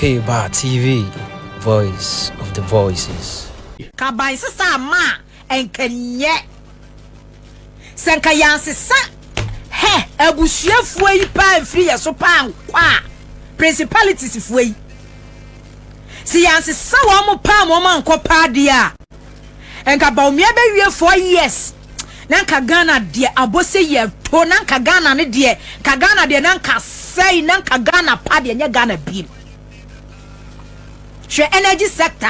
K-Bar TV, voice of the voices. Kabai sisa ma enkenye senkayanse sa he abusuafuo yi pa free yeso pa nkwa principalities fuo yi si yanse sa wo mo pa mo man ko pa dia enka Bawumia be wie 4 years nanka Ghana de abose ye to nanka Ghana ne de ka Ghana de nanka sei nanka Ghana pa de nya Ghana bi she energy sector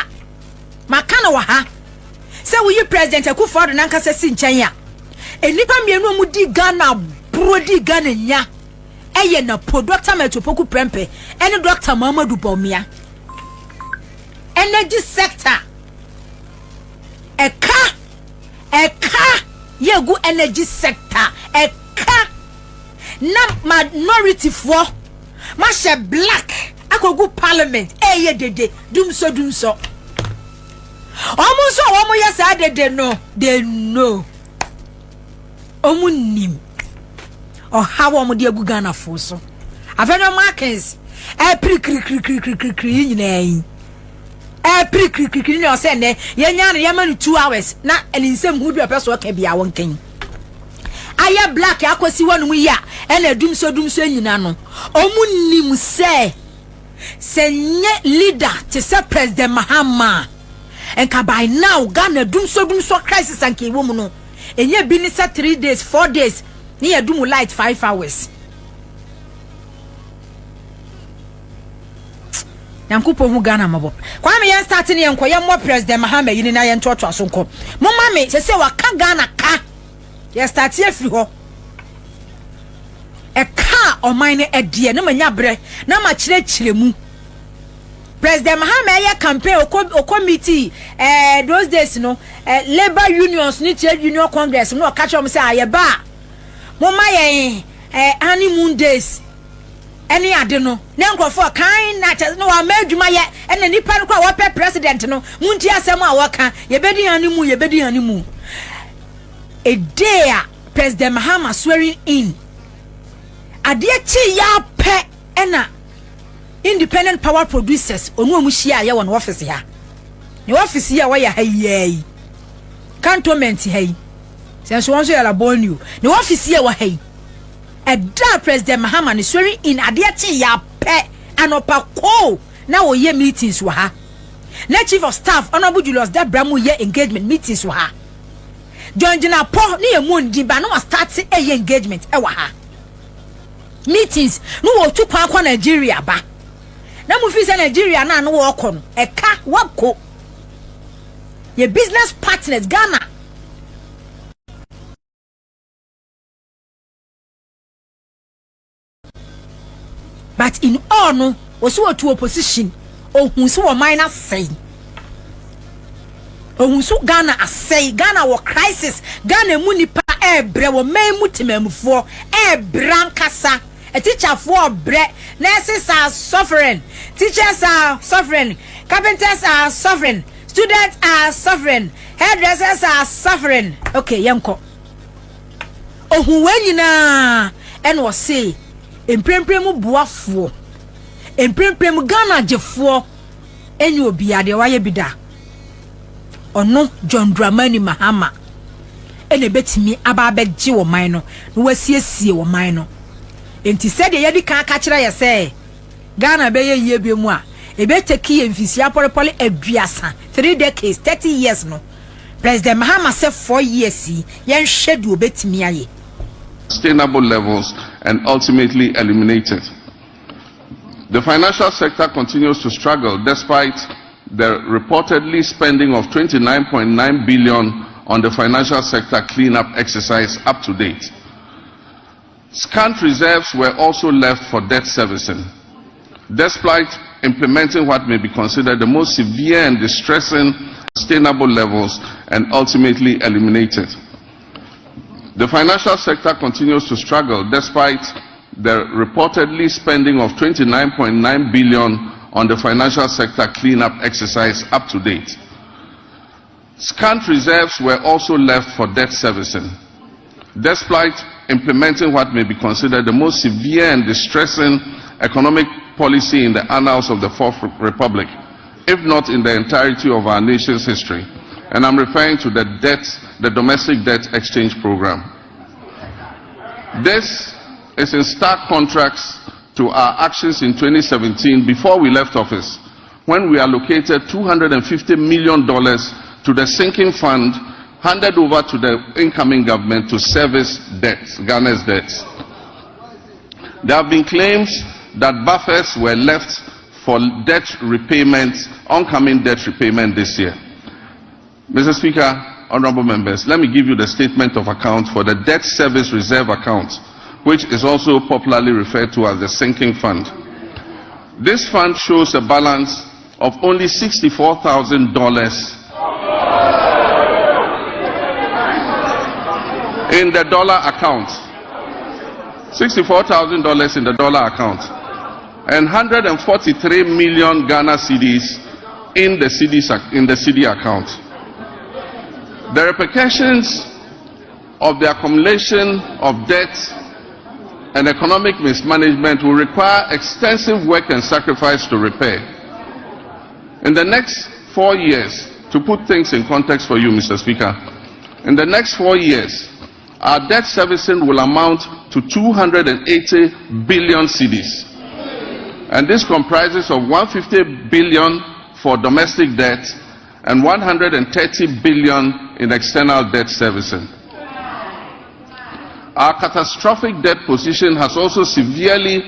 makana wa ha se we president Akufo Addo nanka se si nchen ya enipa mienu mu di Ghana bro di Ghana nya eye na po Dr. Metopoku Prempe ene Dr. Bawumia energy sector eka yegu energy sector eka na minority for ma she black akogu parliament eye dede dumso omo yesa dede no they know omunim o how omo de agu Ghana fo so afeno markets kri nyina yin kri no say ne yenya ne yama 2 hours na eninsem hu bia person ka bia won kan aya black akosi wonu ya ena dumso nyina no omunim say senye leader to say President Mahama enka by now Ghana dumso crisis anke wo mu no enye bi ni say 3 days 4 days ni ya dum light 5 hours yankupo hu Ghana mabo kwa me yan start ni enkoye mo President Mahama yini na ye ntoto asonko mo ma me se waka Ghana ka ye start ye firi ho e ka o mine edie na manya bre na ma kire mu President Mahama ye campaign o committee those days no labor unions ni trade union congress no ka chom say aye ba mo ma ye honeymoon days any ade no na nkofo kan na no wa madwuma ye ene nipa no kwa wa pe president no munti asem a waka ye bedi honeymoon a day President Mahama swearing in ade chi ya pe ena independent power producers onu amuhia ye won office ya ne office ya wa ya hayi cantonment hayi sense won so ya la bonu ne office ya wa hayi da President Mahama ne swearing in ade chi ya pe anopa ko na wo ye meetings wa ha na chief of staff honorable Julius Dabramu ye engagement meetings wa ha John Jina po ni emundi ba no start e engagement e wa ha meetings no wo tu kwa Nigeria ba na mu fi se Nigeria na no wo ko no e ka wako ye business partners Ghana but in all no oso to opposition ohun so wo minor say ohun so Ghana asay Ghana wo crisis Ghana mu nipa ebre wo man mu timamfo ebrankasa a teacher for bread nurses are suffering teachers are suffering carpenters are suffering students are suffering hairdressers are suffering okay yanko ohun wanyina en wo say empremprem buafo empremprem Ghana jefo enyi obiade waye bida ono John Dramani Mahama ene betimi aba abegye wo man no no wasiesie wo man no enti said ye di kan ka kire ye say Ghana be ye yie bi mu a e be take ye mfisia polepole aduasa 3 decades 30 years no President Mahama say 4 years yen schedule betimi aye sustainable levels and ultimately eliminated. The financial sector continues to struggle despite the reportedly spending of 29.9 billion on the financial sector cleanup exercise up to date. Scant reserves were also left for debt servicing, despite implementing what may be considered the most severe and distressing sustainable levels and ultimately eliminated. The financial sector continues to struggle despite the reportedly spending of 29.9 billion on the financial sector cleanup exercise up to date. Scant reserves were also left for debt servicing, despite implementing what may be considered the most severe and distressing economic policy in the annals of the Fourth Republic, if not in the entirety of our nation's history. And I'm referring to the domestic debt exchange program. This is in stark contrast to our actions in 2017 before we left office, when we allocated $250 million to the sinking fund handed over to the incoming government to service debts, Ghana's debts. There have been claims that buffers were left for debt repayment, oncoming debt repayment this year. Mr. Speaker, honorable members, let me give you the statement of account for the debt service reserve account, which is also popularly referred to as the sinking fund. This fund shows a balance of only $64,000 in the dollar account. $64,000 in the dollar account, and 143 million Ghana cedis in the CD account. The repercussions of the accumulation of debt and economic mismanagement will require extensive work and sacrifice to repair. In the next 4 years, to put things in context for you, Mr. Speaker, in the next 4 years, our debt servicing will amount to 280 billion cedis. And this comprises of 150 billion for domestic debt and 130 billion in external debt servicing. Our catastrophic debt position has also severely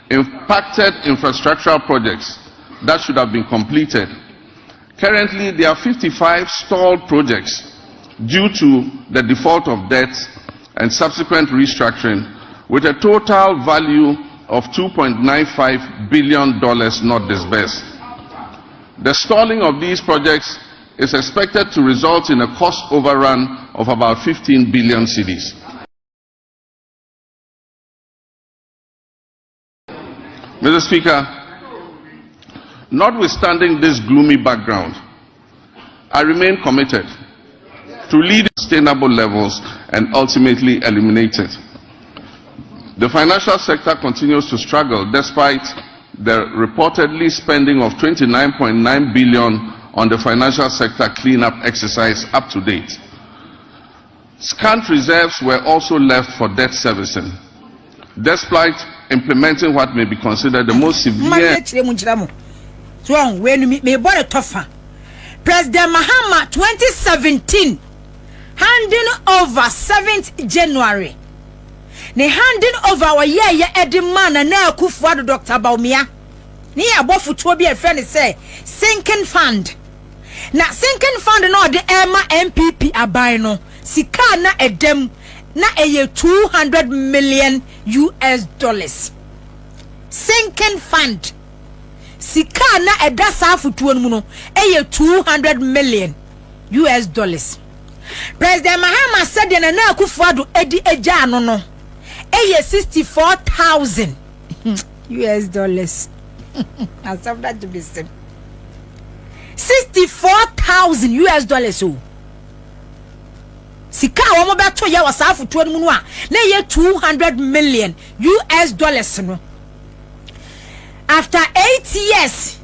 impacted infrastructural projects that should have been completed. Currently, there are 55 stalled projects due to the default of debt and subsequent restructuring, with a total value of $2.95 billion not disbursed. The stalling of these projects is expected to result in a cost overrun of about 15 billion cedis. Mr. Speaker, notwithstanding this gloomy background, I remain committed to lead sustainable levels and ultimately eliminate it. The financial sector continues to struggle despite the reportedly spending of $29.9 billion on the financial sector cleanup exercise up to date. Scant reserves were also left for debt servicing, despite implementing what may be considered the most severe. President Mahama 2017 handing over 7th January. Ne handing over our year Edman and now Akufo Addo Dr. Bawumia. Ni abofu to be a friend say sinking fund. Na sinking fund no the Emma MPP abai no. Sika na edem na eye $200 million. Sinking fund. Sika na edasa futuo mu no eye $200 million. President Mahama said na Akufo Addo edi eja no no eye $64,000. I said that to be said. $64,000 oh. Sika wa mo beto ya wasa futuo mu no a na eye $200 million no. After 8 years,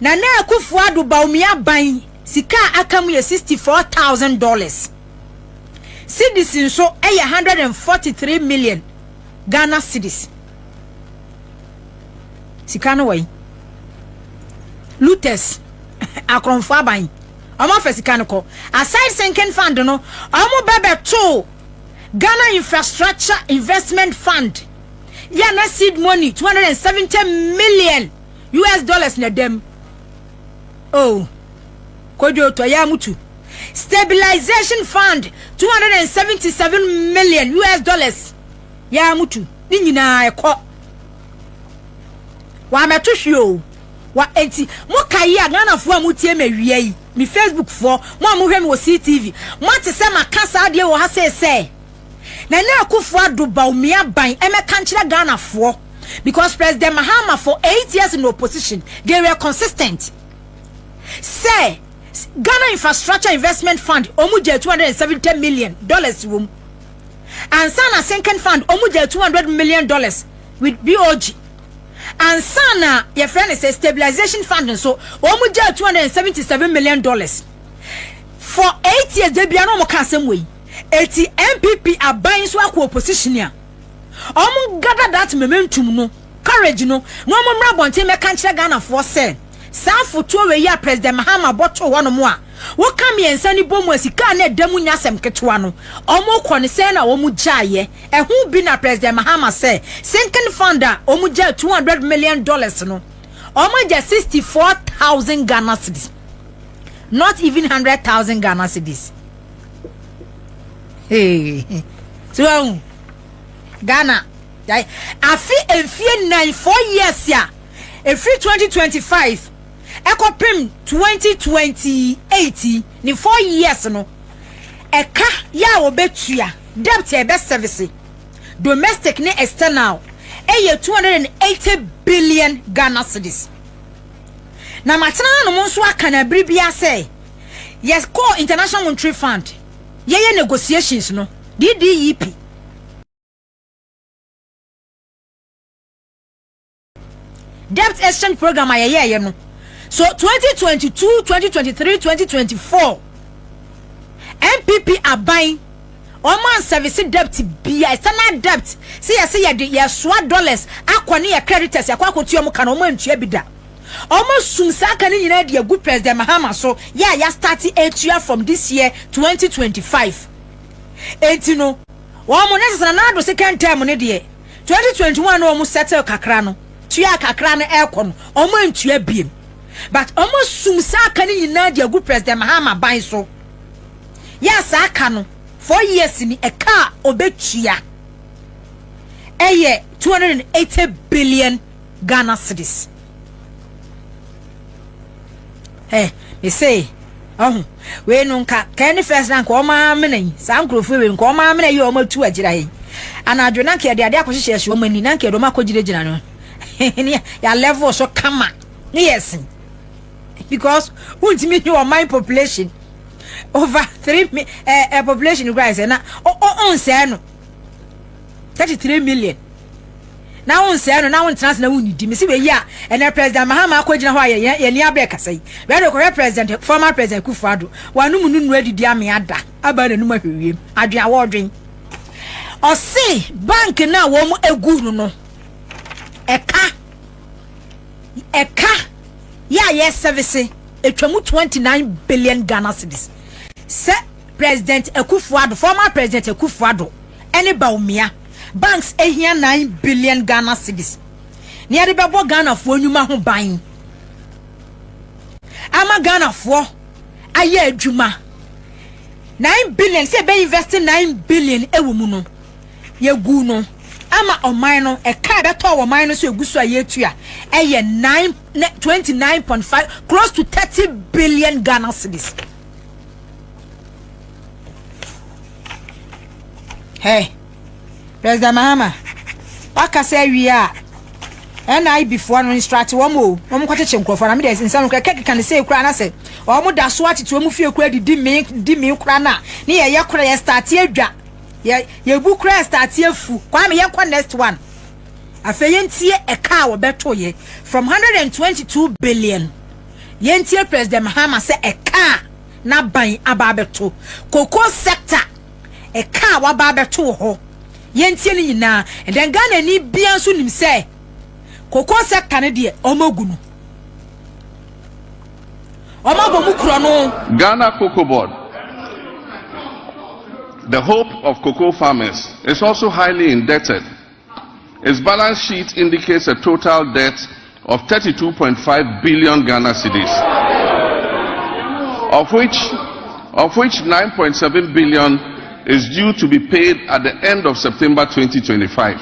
Nana Akufo Addo Bawumia ban sika akamu ye $64,000. Cedis so eye 143 million Ghana cedis. Sika no way. Looters akronfo ban. Omo fa sika no ko. Aside sinking fund no, omo bebe to Ghana Infrastructure Investment Fund. Yeah, na seed money $270 million na dem. Oh, kojo to ya mutu. Stabilization fund $277 million ya mutu. Ni nyina ekọ. Wa metuhwe wa enti mo kai ya Ghana fo amutie mawie yi. Mi Facebook fo mo amuhwe mi wo CTV. Mo te se makasa ade wo ha se. Nana Akufo Addo Bawumia ban kanchira Ghana for because President Mahama for 8 years in opposition they were consistent. Say Ghana Infrastructure Investment Fund omuje $270 million wom. And Sana Sinking Fund omuje $200 million with BOG. ansana your friend is a stabilization fund so omu ja $277 million for 8 years they be no ka asem we eti MPP aban so akọ opposition ya omu gather that momentum no courage no omu mra bonte me kan kire Ghana for say san foto we ya President Mahama botto wono mo a wo kam yensa ni bomu asika na damu nyasem ketwa no omu kɔ ne say na omu jaaye ehu bi na President Mahama say sinking fund a omu ja $200 million no omu ja 64,000 Ghana cedis, not even 100,000 Ghana cedis. Hey, so Ghana afi enfie 94 years ya every 2025 ekopem 2028 ni 4 years no eka ya obetua debt e be service domestic ne external eye 280 billion Ghana cedis. Na matena no mo so aka na bribia say yes call International Monetary Fund ye negotiations no DDEP debt exchange program ayeye no so 2022 2023 2024 MPP aban oman service debt bia external debt say ye swa dollars akwane ye creditors yakwakotu omo kana omo antua bida omo sumsaka ni nyina de good President Mahama so ya start etua from this year 2025 etino omo necessary na do second term ne de 2021 omo settle kakra no tua kakra no ekon omo antua biem but omo sumsaka ni nyina de good President Mahama ban so ya saka no 4 years ni eka obetua eye 280 billion Ghana cedis. Hey, me say, oh, we no nka can first rank o ma mena san krofo we nka o ma mena yi o ma tu agira yi ana adwo na nke de ade akohye hye o mani na nke do ma kogire gina no ya level so kama yes because untimi your mind population over 3 population rise na on say no 33 million na won say no na won trans na won di me se we ya ene President Mahama akogina ho ye ni abe kasai we do ko president former President Akufo Addo wanu mu nunu adidi ame ada aba na numa hwewiem adwen awodwen o se bank na wo mu eguru no eka ya service etwamu 29 billion Ghana cedis se President Akufo Addo former President Akufo Addo ene Bawumia banks ehia 9 billion Ghana cedis ni ade bebo Ghana fo nyuma ho ban ama Ghana fo aye adwuma 9 billion say be invest 9 billion ewo mu no ye gu no ama oman no e ka be to oman no so egusu aye tua eye 29.5 close to 30 billion Ghana cedis. Hey President Mahama waka say we are I before no instruct wo mo kwacheche nkrofo na me dey nsam keke kan say kura na say o mo da so atete mu fie kura di mi kura na ne ye kura ye start adwa ye bu kura start afu kwa me ye kwa next one afeyentie eka wo beto ye from 122 billion yentie President Mahama say eka na ban aba beto cocoa sector eka wa ba beto ho yentie ni nyina and then Ghana ni bia so nim say cocoa sector ne de omagunu omagomu kro no Ghana Cocoa Board. The hope of cocoa farmers is also highly indebted. Its balance sheet indicates a total debt of 32.5 billion Ghana cedis, of which 9.7 billion is due to be paid at the end of September 2025.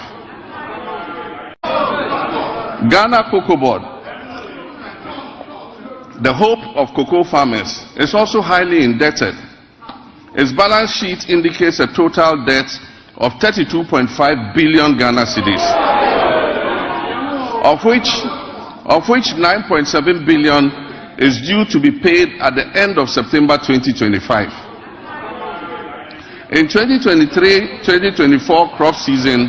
Ghana Cocoa Board. The hope of cocoa farmers is also highly indebted. Its balance sheet indicates a total debt of 32.5 billion Ghana cedis, of which 9.7 billion is due to be paid at the end of September 2025. In 2023-2024 crop season,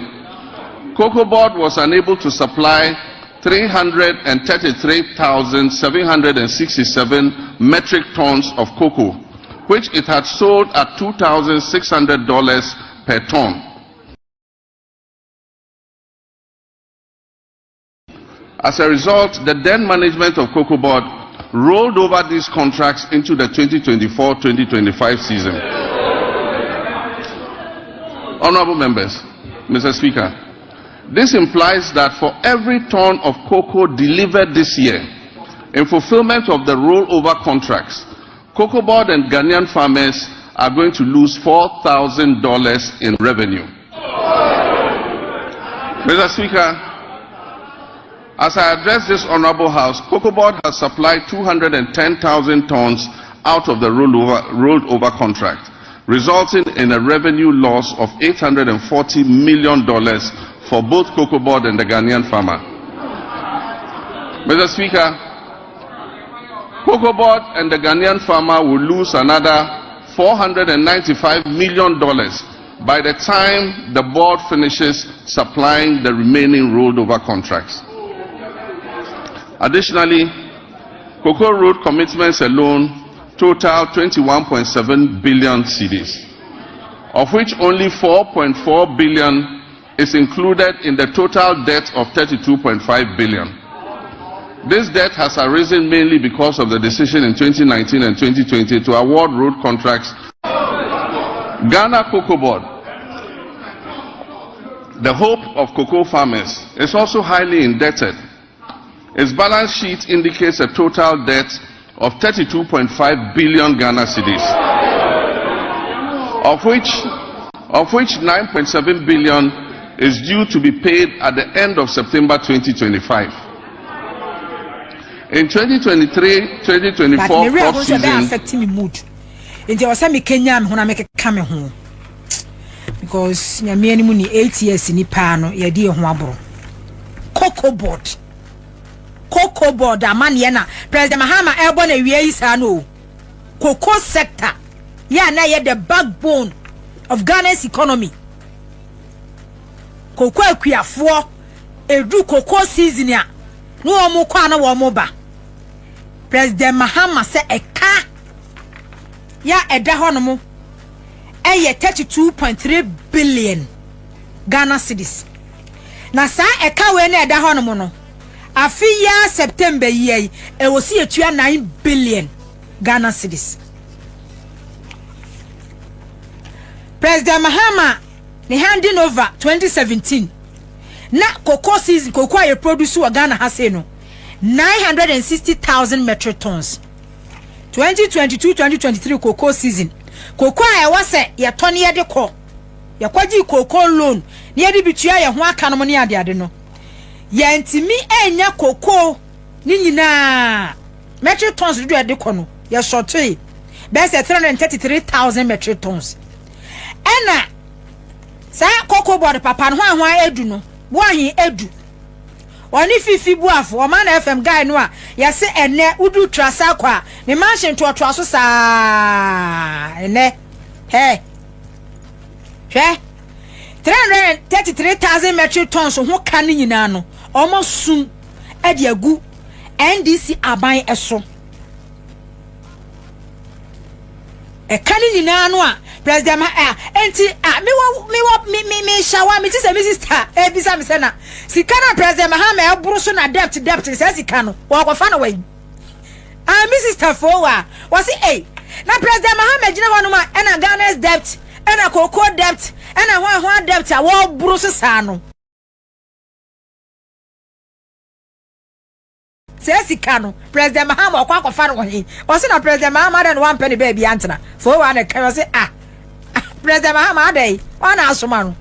Cocoa Board was unable to supply 333,767 metric tons of cocoa, which it had sold at $2,600 per ton. As a result, the then management of Cocoa Board rolled over these contracts into the 2024-2025 season. Honorable members, Mr. Speaker, this implies that for every ton of cocoa delivered this year, in fulfillment of the rollover contracts, Cocoa Board and Ghanaian farmers are going to lose $4,000 in revenue. Mr. Speaker, as I address this Honorable House, Cocoa Board has supplied 210,000 tons out of the rolled over contract, resulting in a revenue loss of $840 million for both Cocoa Board and the Ghanaian farmer. Mr. Speaker, Cocoa Board and the Ghanaian farmer will lose another $495 million by the time the board finishes supplying the remaining rolled over contracts. Additionally, cocoa road commitments alone total 21.7 billion cedis, of which only 4.4 billion is included in the total debt of 32.5 billion. This debt has arisen mainly because of the decision in 2019 and 2020 to award road contracts. Ghana Cocoa Board, the hope of cocoa farmers, is also highly indebted. Its balance sheet indicates a total debt of 32.5 billion Ghana cedis, of which 9.7 billion is due to be paid at the end of September 2025. In 2023-2024 crop season, affecting me mood. In the Osami Kenya, when I make a coming home, because me any money 8 years in Ipano, ye dear Huabro. Cocoa Board. Cocoa Board, a man yena, President Mahama Elbon a Yeisano. Cocoa sector. Ya na ye the backbone of Ghana's economy. Cocoa Quia 4 a do cocoa season ya. No more kwana wa moba. President Mahama say a car ya edahonomo eye 32.3 billion Ghana cedis. Na sa e ka we na edahonomo no afi ya September ye e wo si etua 9 billion Ghana cedis. President Mahama ne handing over 2017 na cocoa season cocoa ye produce wa Ghana ha say no 960,000 metric tons. 2022-2023 cocoa season. Cocoa e wase ye toni ye de ko. Ye kwaji cocoa loan. Ni ye de bitua ye ho aka no ne ade no. Ye ntimi enya cocoa ni nyina metric tons do ye de ko no. Ye shortly. Be say 333,000 metric tons. Ena sa Cocoa Board papa no ho edu no. Bo ahin edu. Oni fifi buafo o man FM guy no a ya se ene udu trasa kwa me mansion to so sa ene he 333,000 metric tons ho kan nyina no almost sum e de agu NDC aban eso e kan nyina no a President enti me shawa me ti se me sister e bisa me se na sika na President Mahama e buru so na debt se sika no wo kwafa na we me sister for wa say na President Mahama gina wonu ma e na Ghana's debt e na cocoa debt e na ho debt a wo buru so sa no se sika no President Mahama kwa kwafa no we say na President Mahama dan 1 penny baby antena for wa na kan say President Mahama dey one asoma no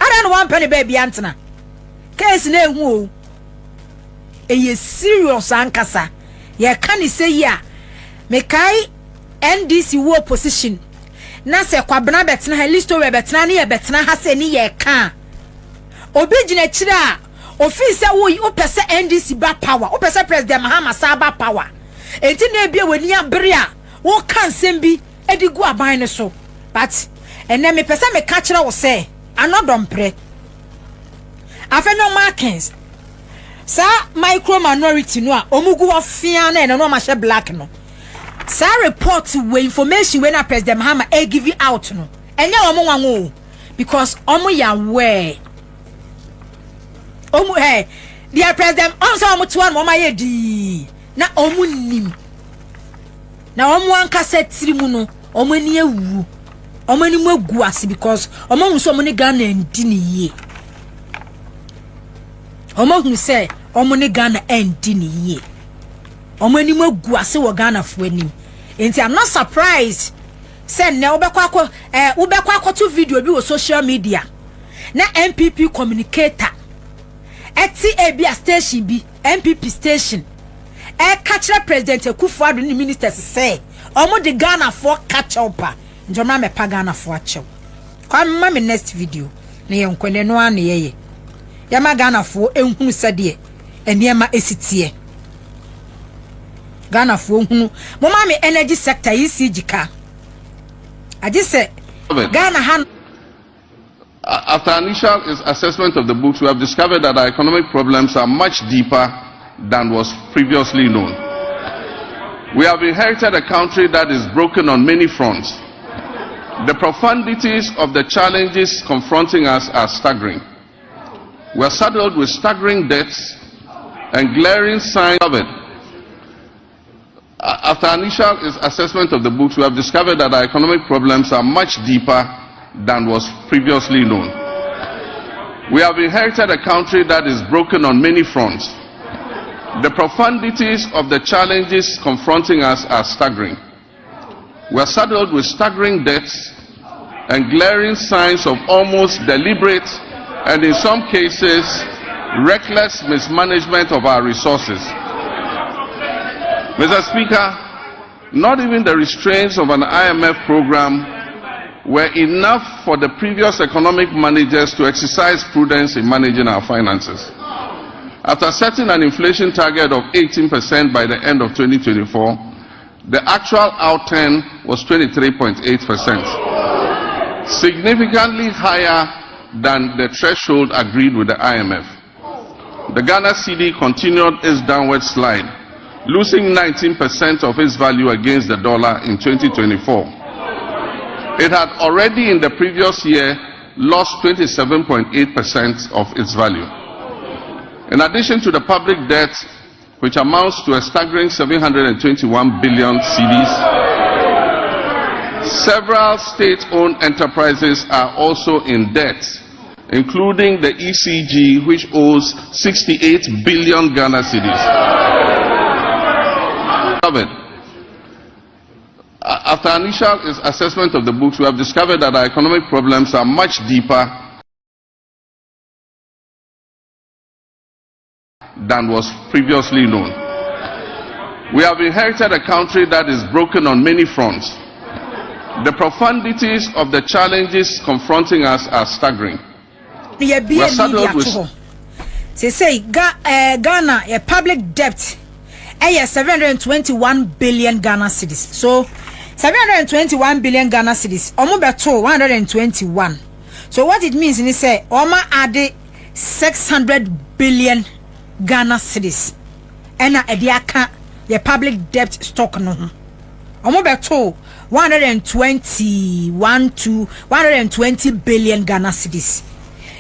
ada no 1 penny baby antena case na ehu o eye serious ankasa ye kan say ya me kai NDC wo opposition na se kwabena betena ha listo we betena ne ye betena ha se ni ye kan obi gina kire a office wo pese NDC ba power wo pese President Mahama sa ba power enti na bia wani abere a wo kan sembi edigu aban ne so. But and then me pesa me catch wo say anodompre afenyo markings sa micro minority no a omugu ofia na no ma she black no sa report we information when President Mahama give you out no enye omo wanwo because omo ya where omo dear President so omo to one mama ye di na omo nim na omo anka setiri mu no omo ani ewu omo ani mu agu ase because omo hu so omo ne Ghana ndi ne yie omo hu say omo ne Ghana ndi ne yie omo ani mu agu ase wo Ghana fo anim enti I'm not surprised say na ubekwa akoto video bi wo social media na MPP communicator eti ebia station bi MPP station catch President Akufo Addo ni ministers say omo de Ghana for catch up njoma me pa Ghana for achew kwa ma me next video na ye nkwene no an ye ya ma Ghana for enhunu sade eniema esitie Ghana for hunu mo ma me energy sector ECG ka aje say Ghana han. After initial assessment of the books, we have discovered that our economic problems are much deeper than was previously known. We have inherited a country that is broken on many fronts. The profundities of the challenges confronting us are staggering. We are saddled with staggering debts and glaring signs of it. After initial assessment of the books, we have discovered that our economic problems are much deeper than was previously known. We have inherited a country that is broken on many fronts. The profundities of the challenges confronting us are staggering. We are saddled with staggering debts and glaring signs of almost deliberate and in some cases reckless mismanagement of our resources. Mr. Speaker, not even the restraints of an IMF program were enough for the previous economic managers to exercise prudence in managing our finances. After setting an inflation target of 18% by the end of 2024, the actual outturn was 23.8%, significantly higher than the threshold agreed with the IMF. The Ghana cedi continued its downward slide, losing 19% of its value against the dollar in 2024. It had already in the previous year lost 27.8% of its value. In addition to the public debt, which amounts to a staggering 721 billion cedis, several state-owned enterprises are also in debt, including the ECG, which owes 68 billion Ghana cedis. After initial assessment of the books, we have discovered that our economic problems are much deeper than was previously known. We have inherited a country that is broken on many fronts. The profundities of the challenges confronting us are staggering. We are saddled with... say Ghana, a public debt, 721 billion Ghana cedis. So 721 billion Ghana cedis. Omo beto 121. So what it means is say Oma added 600 billion Ghana cedis. Ena ediaka the public debt stock no. Omo beto 120 billion Ghana cedis.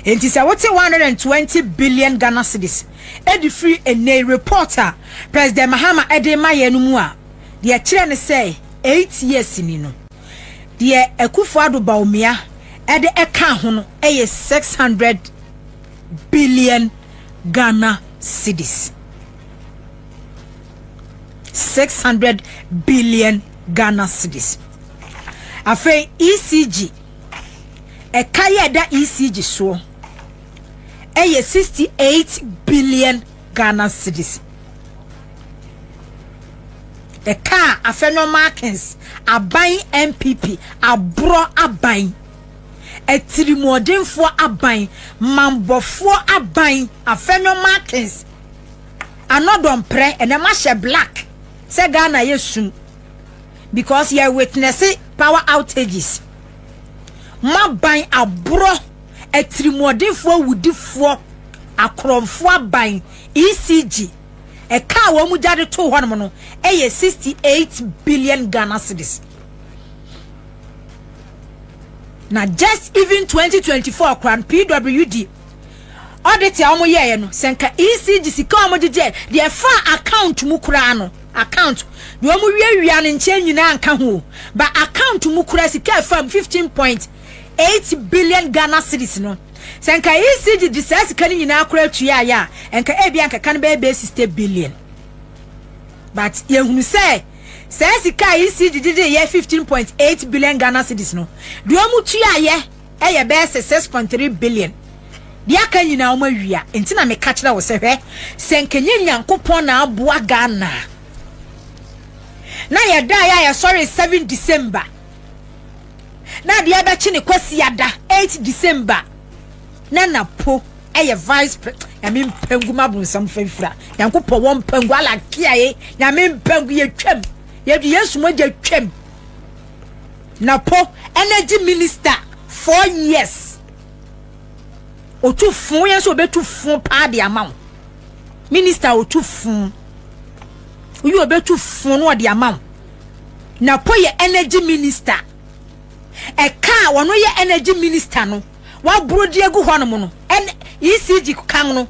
And it's what 120 billion Ghana cedis. Edi free a reporter President Mahama edema yenumua. The children say 8 years in no. The Akufo Addo Bawumia ede eka hono 600 billion Ghana cedis. 600 billion Ghana cedis. Afe ECG kaya da ECG so 68 billion Ghana cedis. Car afeno markings aban MPP abro aban etirimodinfo aban mambofo aban afeno markings anodon pre enema she black say Ghana yesum because you witness power outages maban abro etirimodinfo wudifo akromfo aban ECG e ka wo mu jade to honom no 68 billion Ghana cedis. Now just even 2024 kwan PWD audit ya omo ye no senka ECG sika omo jeje de fa account mu kura no account de omo wiawia ne nche nyina anka ho ba account mu kura sika fam 15.8 billion Ghana cedis no senka ECG de sika ni nyina kura tuya ya enka ebia nka kan be 60 billion but ye hunu say sika ECG de ye 15.8 billion Ghana cedis no de omo tuya ye eye be 6.3 billion dia kan nyina omo awia enti na me ka kira wo se hwe senkenye nyankopon na aboa Ghana na ye da ya sorry 7 December na dia ba chi ne kwasi ada 8 December na po vice nyame mpangu mabonsam fafira nyankopon wo mpangu ala kiaye nyame mpangu ye twam ye du yesu mo je twam na po energy minister 4 years otu fun yen so betu fun pa de amount minister otu fun uyu obetu fun no de amount na po ye energy minister e ka wono ye energy minister no wa brodi egu hono no ECG kan no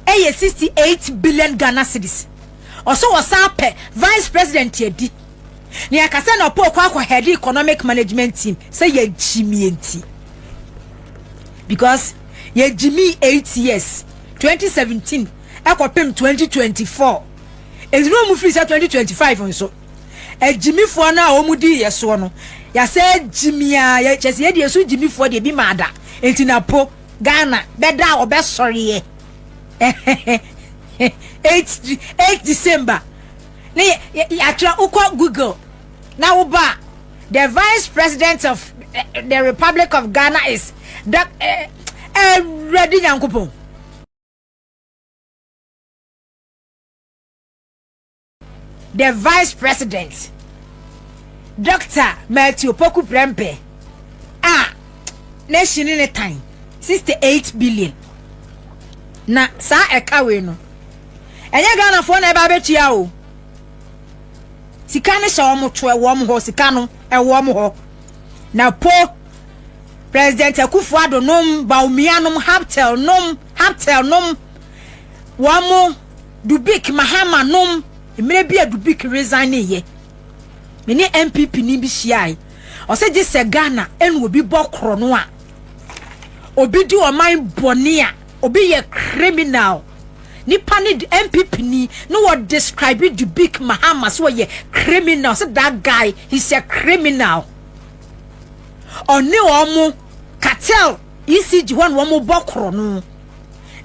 68 billion Ghana cedis oso wasape vice president yedi ni akase na po kwa head economic management team say ye jimienti because ye Jimmy 8 years 2017 ekopem 2024 ezino mu free 2025 nso Jimmy fo na omudi yeso no ya say Jimmy ya chese ye de so Jimmy fo de bi mada enti na po Ghana beda obesori ye 8 December ne ya tra ukwa Google na wo ba the vice president of the Republic of Ghana is ready nyankopon the vice president Dr. Matthew Poku Prempe nation in a time 68 billion na sa ekawe no enye Ghana fo na eba betua o sika ne sha omo to e wo mo ho sika no e wo mo ho na po President Akufo Addo nom Bawumia nom Haptel nom wamo Dubik Mahama nom emre bia Dubik resign ye me ni MPP ni bi hia o se je se Ghana en obi bokro no a obi di o man bone a obi ye criminal nipa ni MPP ni no what describe Dubik Mahama so ye criminal so that guy he's a criminal oni omo cartel ECG one wo mo bokro no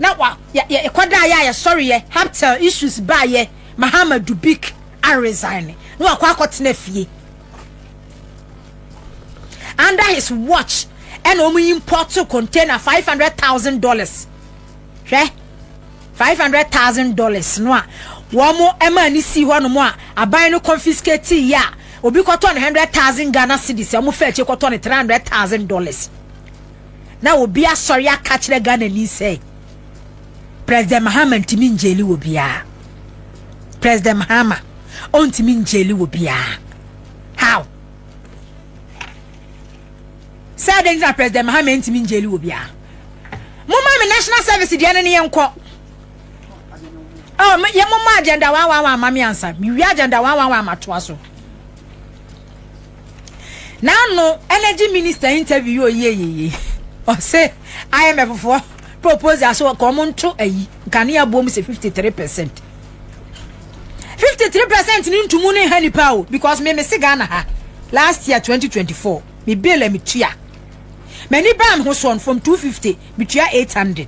na wa ya kwada ya sorry ye Haptel issues ba ye Mahama Dubik a resign no akwa akotena fie under his watch and omo import to container $500,000 hwe $500,000 no a wo mo ema ni si ho no mo a aban no confiscate ya obi koto 100,000 Ghana cedis omo fa che koto $300,000 na obi asori aka kire Ghana ni say President Mahama ntimi njeli obia President Mahama ontimi njeli obia how said that President Mahama ntimi njeli obia mama me national service dia ne yenko ye mama agenda wa mama answer mi wi agenda wa matoa so now no energy minister interview ye o say IMF for proposal so come to ayi kan ya bom say 53% ni ntumu ne hani pawo because me se Ghana ha last year 2024 me bill me tua many bam ho son from 250 me tua 800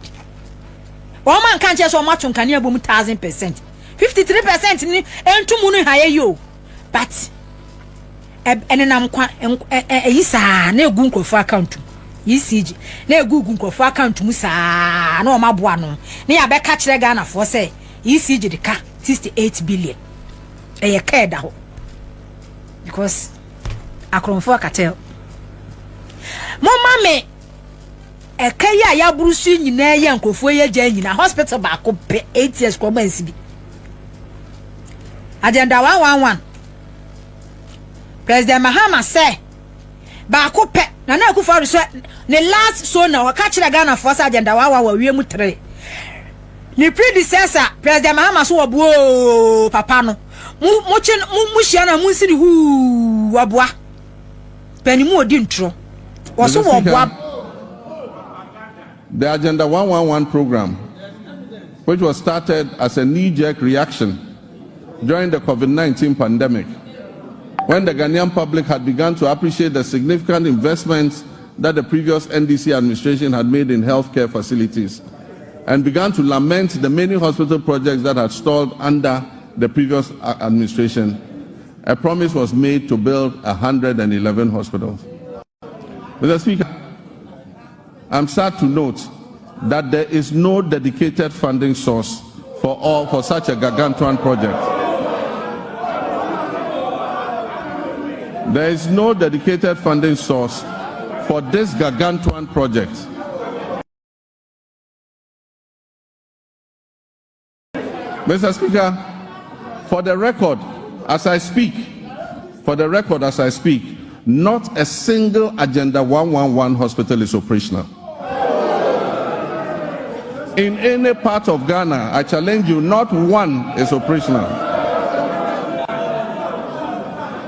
o man kan che so ma tun kan ya bom 1000% 53% ni ntumu ne ha ye yo but enenam kwa yisa na egu nkofo account ECG na egu nkofo account mu saa na o maboa no na ya be ka kire Ghana for say ECG de ka 68 billion eye ka da ho because akromfo cartel mo mame ekaya ya burusu nyina ye nkrofo ye gya nyina hospital ba ko pe 8 years ko mansi bi agenda 111 President Mahama say ba ko pe na Akufo Addo so ne last so na waka kire Ghana force agenda 111 wie mu 3 ni predecessor President Mahama so obo papa no mu hia na mu siri hu waboa pani mu odi ntro wo so waboa. The Agenda 111 program, which was started as a knee-jerk reaction during the COVID-19 pandemic, when the Ghanaian public had begun to appreciate the significant investments that the previous NDC administration had made in healthcare facilities, and began to lament the many hospital projects that had stalled under the previous administration, a promise was made to build 111 hospitals. Mr. Speaker, I'm sad to note that there is no dedicated funding source for such a gargantuan project. There is no dedicated funding source for this gargantuan project. Mr. Speaker, for the record, as I speak, not a single Agenda 111 hospital is operational. In any part of Ghana, I challenge you, not one is operational.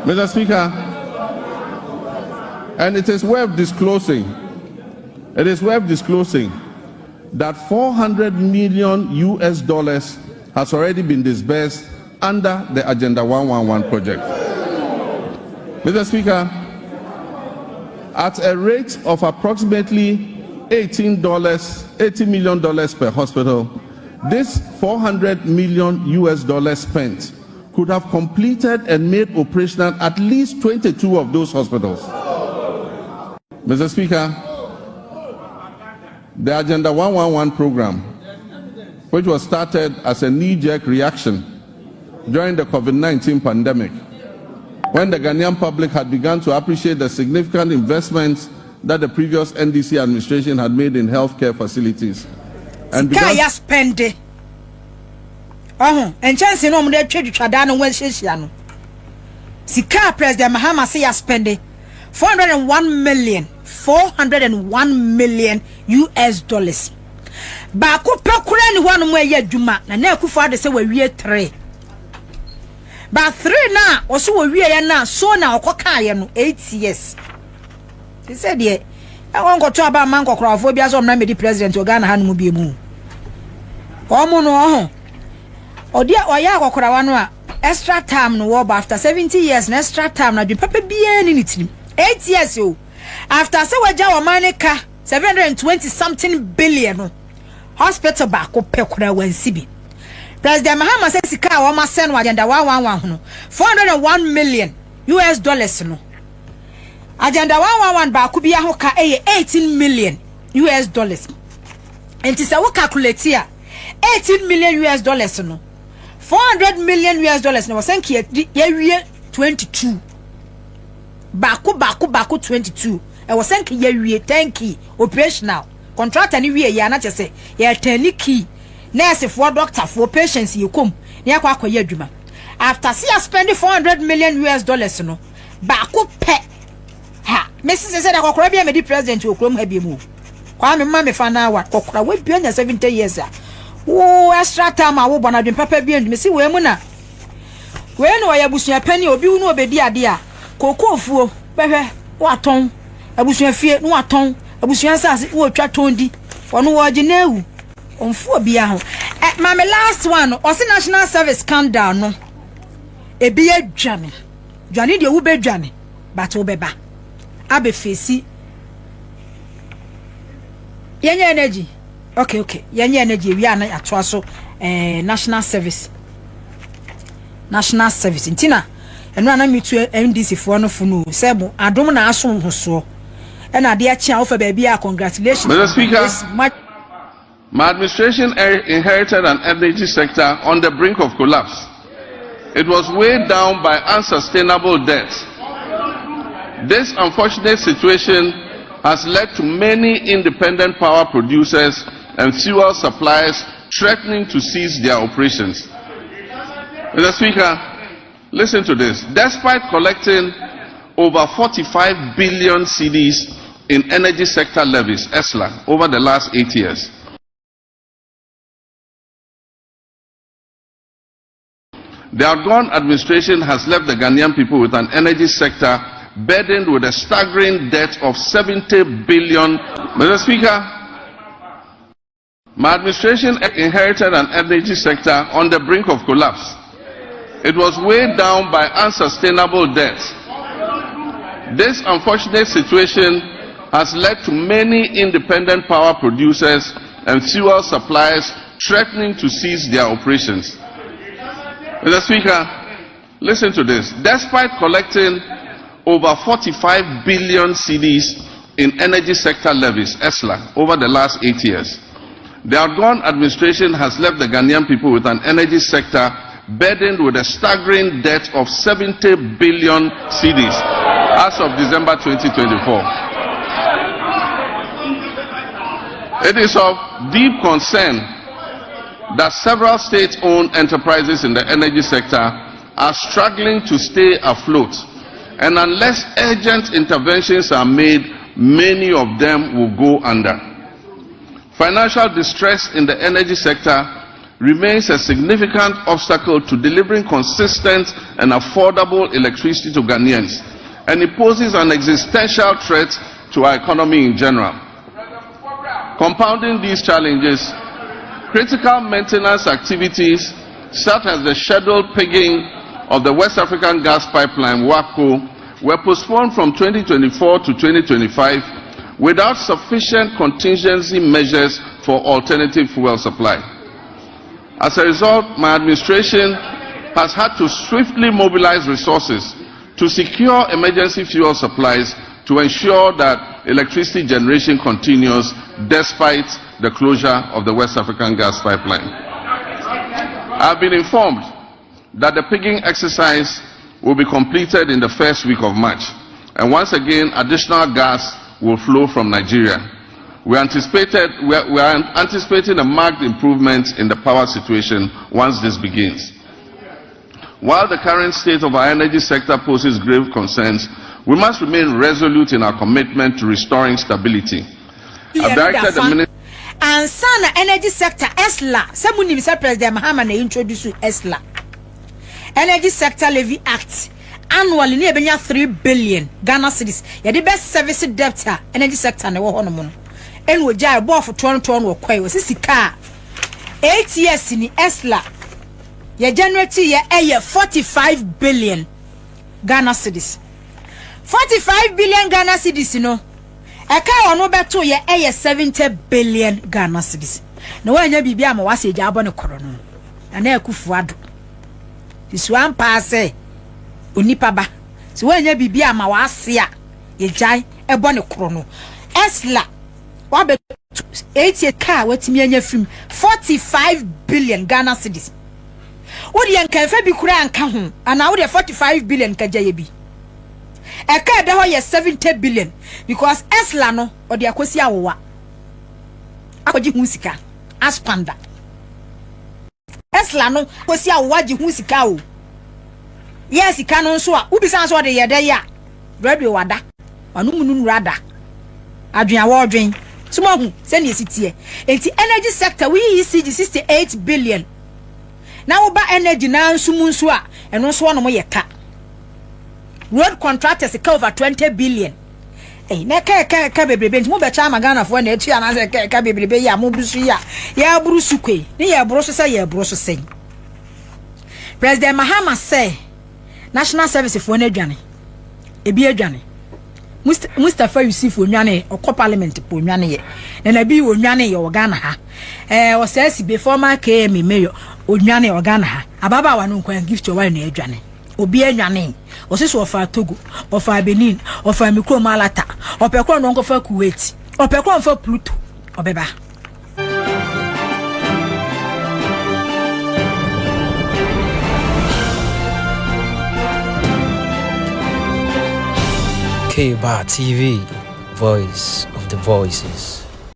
Mr. Speaker, and it is worth disclosing that $400 million has already been disbursed under the Agenda 111 project. Mr. Speaker, at a rate of approximately $80 million per hospital, this $400 million spent could have completed and made operational at least 22 of those hospitals. Mr. Speaker, the Agenda 111 program, which was started as a knee-jerk reaction during the COVID-19 pandemic, when the Ghanaian public had begun to appreciate the significant investments that the previous NDC administration had made in healthcare facilities. And began spend it. And chance no more trade no when Sika President Mahama say spend it 401 million US dollars. Ba ko pekura ni hwanu mo ye adwuma na Akufo Addo say we wie 3. Ba 3 na oso we wie na so na okoka ye no 8 years. He said ye I won go to aba man kokrafo bia so na medi president o Ghana hanu bi mu. Omo no ho. Odi oya kokrawa no a extra time no wo after 70 years na extra time na dwe papa bia ni nitrim 8 years o. After say we ja o manika 720 something billion no. Hospital ba ko pekura wansibi. President Mahama says sika wa ma send agenda 111 no 401 million US dollars no. Agenda 111 ba ko bia ho ka 18 million US dollars. Enti say we calculate here 18 million US dollars no. 400 million US dollars no was ye 22. Baku 22. I was saying ye tanky operational. Contractor ni wie ya na chese ye tani key nurse for doctor for patients you come ne akwa ye adwuma after see spending 400 million US dollars no ba ko pe ha Mrs. said akokora bia me di president okrom ha bi mu kwa me ma me fa na wa kokora we bia nya 70 years a wo extra time a wo bona dwen papa bia me si we mu na we no ya busua pani obi wu no obedi ade a kokofuo behwe waton abusua fie no waton abusuan sase wo twa tondi ono wo ginewu onfo bia ho my last one osi national service scandal no ebi adwane de wo bedwane but wo beba abe fesi yenye energy okay yenye energy wi ana atoa so national service ntina eno ana mitu MDC fo no funu sebo adom na aso hoso and I dear child for baby, congratulations. Mr. Speaker, my administration inherited an energy sector on the brink of collapse. It was weighed down by unsustainable debt. This unfortunate situation has led to many independent power producers and fuel suppliers threatening to cease their operations. Mr. Speaker, listen to this. Despite collecting over 45 billion cedis in energy sector levies, ESLA, over the last 8 years, the outgone administration has left the Ghanaian people with an energy sector burdened with a staggering debt of 70 billion. Mr. Speaker, my administration inherited an energy sector on the brink of collapse. It was weighed down by unsustainable debts. This unfortunate situation has led to many independent power producers and fuel suppliers threatening to cease their operations. Mr. Speaker, listen to this. Despite collecting over 45 billion cedis in energy sector levies, ESLA, over the last 8 years, the outgone administration has left the Ghanaian people with an energy sector burdened with a staggering debt of 70 billion cedis as of December 2024. It is of deep concern that several state-owned enterprises in the energy sector are struggling to stay afloat, and unless urgent interventions are made, many of them will go under. Financial distress in the energy sector remains a significant obstacle to delivering consistent and affordable electricity to Ghanaians, and it poses an existential threat to our economy in general. Compounding these challenges, critical maintenance activities such as the scheduled pigging of the West African gas pipeline WAPCO were postponed from 2024 to 2025 without sufficient contingency measures for alternative fuel supply. As a result, my administration has had to swiftly mobilize resources to secure emergency fuel supplies to ensure that electricity generation continues despite the closure of the West African gas pipeline. I have been informed that the pigging exercise will be completed in the first week of March, and once again additional gas will flow from Nigeria. We are anticipating a marked improvement in the power situation once this begins. While the current state of our energy sector poses grave concerns, we must remain resolute in our commitment to restoring stability. I've directed the Minister and Sana energy sector ESLA. Someone Mr. President Mahama na introduce ESLA. Energy Sector Levy Act. Annually near 3 billion Ghana cedis. Ya the best service debtor energy sector na wo hono mo. Enwo jai bo for 2020 wo kwai wo sika. 8 years ni ESLA. Ya generate ya 45 billion Ghana cedis. 45 billion Ghana cedis no. Eka ono beto ye 70 billion Ghana cedis. Na wanya bibia ma wase gya abo ne koro no. Ana Akufo Addo. Iswan paase onipa ba. Si wanya bibia ma wase a ye gyan ebo ne koro no. ESLA wa be 8 car watimi anya film 45 billion Ghana cedis. Wodi enka fa bi kura anka ho ana wodi 45 billion ka gya ye bi. Eka da ho ye 70 billion because ESLA no odi akosi awowa akoji hu sika aspanda ESLA no kosi awowa ji hu sika o yes sika no nso a ubisa nso de ye da ya radio wada anu munu rada adwen awodwen suma hu se ne sitie enti energy sector we see 68 billion na wo ba energy na nso mu nso a eno nso no mo ye ka road contractors cover 20 billion. Eh, na ka bebrebe nti mo be cha magana fo na etu ya na se ka bebrebe ya mo brusu ya brusu kwe ni ya brusu se ya brusu sen. President Mahama say national service fo na adwane ebi adwane Mustafa Yusuf onwane okọ parliament po onwane ye na bi onwane ye Ghana ha o say si be former KM mayor onwane ye Ghana ha ababa wa no nkwan gift o wa na adwane obi anwane osiso ofa Togo ofa Benin ofa mikro malata opekro no nkofa Kuwait opekro nfa Pluto obeba K-Bar TV, voice of the voices.